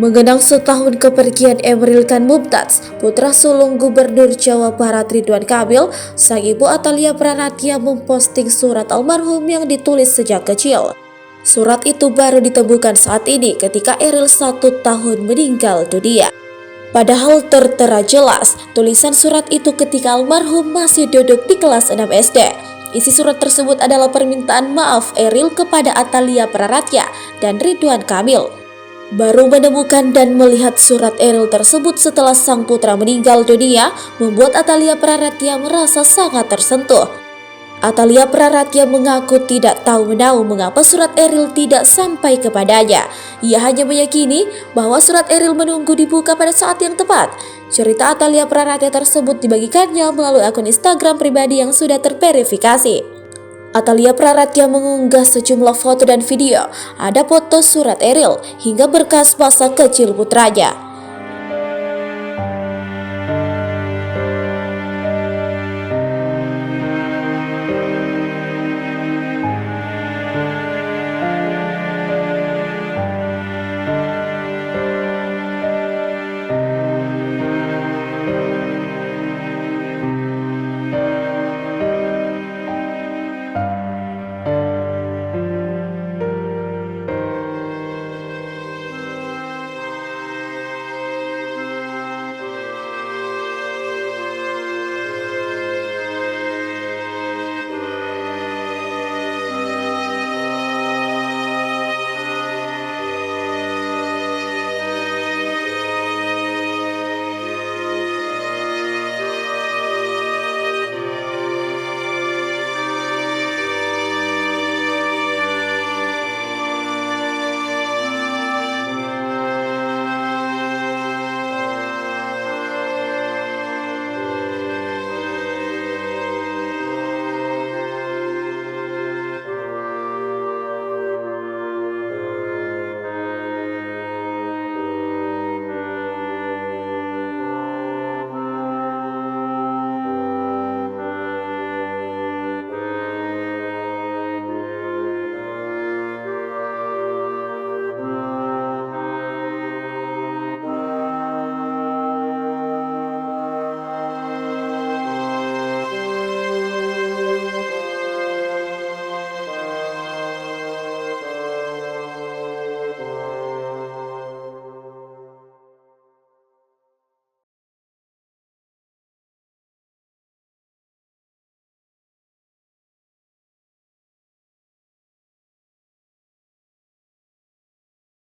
Mengenang setahun kepergian Emeril Khan Mumtaz, putra sulung Gubernur Jawa Barat Ridwan Kamil, sang ibu Atalia Praratia memposting surat almarhum yang ditulis sejak kecil. Surat itu baru ditemukan saat ini ketika Eril 1 tahun meninggal dunia. Padahal tertera jelas tulisan surat itu ketika almarhum masih duduk di kelas 6 SD. Isi surat tersebut adalah permintaan maaf Eril kepada Atalia Praratia dan Ridwan Kamil. Baru menemukan dan melihat surat Eril tersebut setelah sang putra meninggal dunia membuat Atalia Praratia merasa sangat tersentuh. Atalia Praratia mengaku tidak tahu menahu mengapa surat Eril tidak sampai kepadanya. Ia hanya meyakini bahwa surat Eril menunggu dibuka pada saat yang tepat. Cerita Atalia Praratia tersebut dibagikannya melalui akun Instagram pribadi yang sudah terverifikasi. Atalia Praratia mengunggah sejumlah foto dan video. Ada foto surat Eril hingga berkas masa kecil putranya.